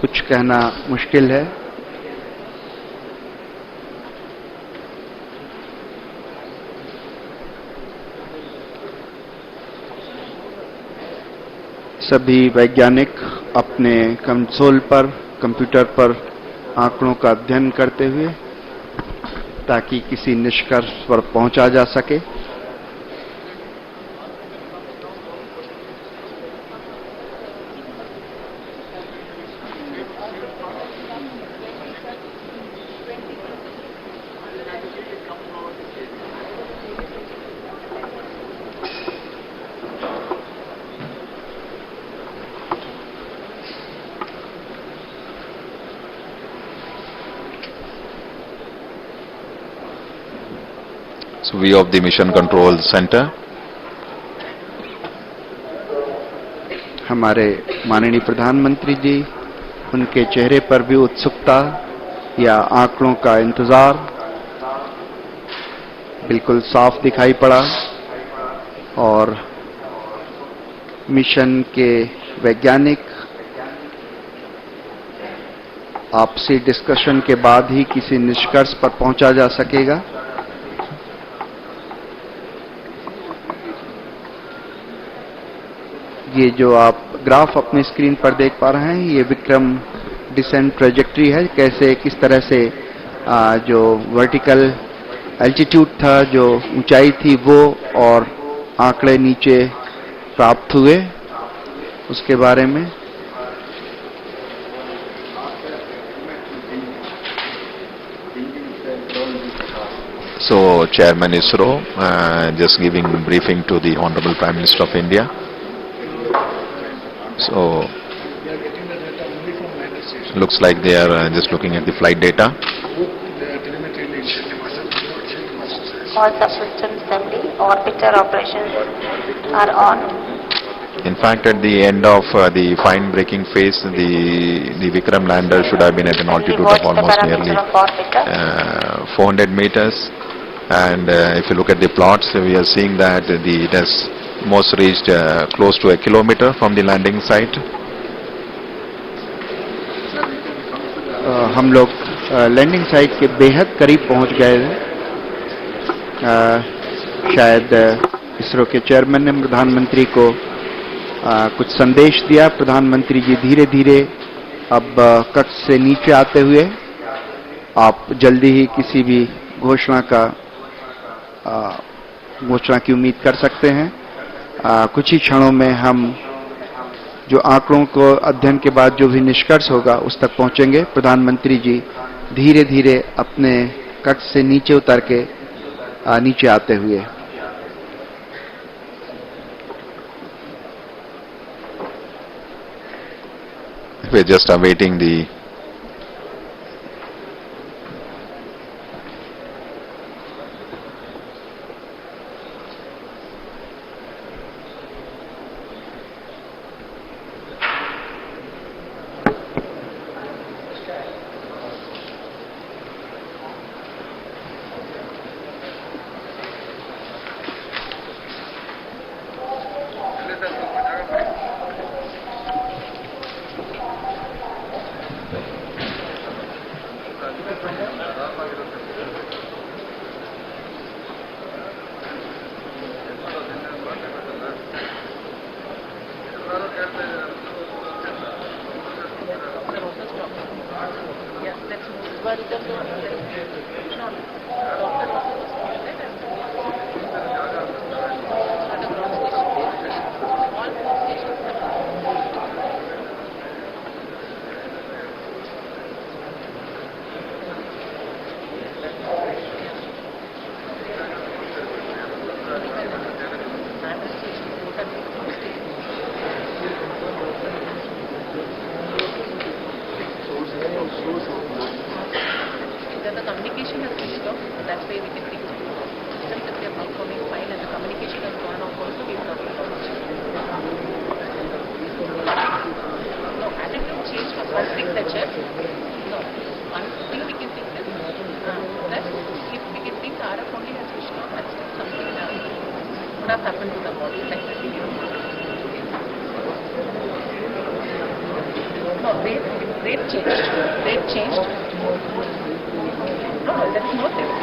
कुछ कहना मुश्किल है। सभी वैज्ञानिक अपने कंसोल पर, कंप्यूटर पर आंकड़ों का अध्ययन करते हुए ताकि किसी निष्कर्ष पर पहुंचा जा सके। So view of the Mission Control Center. हमारे माननीय प्रधानमंत्री जी, उनके चेहरे पर भी उत्सुकता या आंकड़ों का इंतजार बिल्कुल साफ दिखाई पड़ा और मिशन के वैज्ञानिक आपसी डिस्कशन के बाद ही किसी निष्कर्ष पर पहुंचा जा सकेगा। ये जो आप ग्राफ अपने स्क्रीन पर देख पा रहे हैं, ये विक्रम डिसेंट ट्रेजेक्ट्री है। कैसे किस तरह से जो वर्टिकल एल्टीट्यूड था, जो ऊंचाई थी, वो और आंकड़े नीचे प्राप्त हुए, उसके बारे में। So Chairman ISRO just giving briefing to the Honorable Prime Minister of India. So looks like they are just looking at the flight data. All subsystems assembly, orbiter operations are on. In fact, at the end of the fine braking phase, the Vikram lander should have been at an altitude of almost nearly 400 meters. And if you look at the plots, we are seeing that it has most reached close to a kilometer from the landing site. हम लोग landing site के बेहद करीब पहुंच गए। शायद इसरो के chairman ने प्रधानमंत्री को कुछ संदेश दिया। प्रधानमंत्री जी धीरे धीरे अब कक्ष से नीचे आते हुए आप जल्दी ही किसी भी घोषणा की उम्मीद कर सकते हैं। कुछ ही क्षणों में हम जो आंकड़ों को अध्ययन के बाद जो भी निष्कर्ष होगा उस तक पहुंचेंगे। प्रधानमंत्री जी धीरे धीरे अपने कक्ष से नीचे उतर के नीचे आते हुए। We are just awaiting the Rate changed.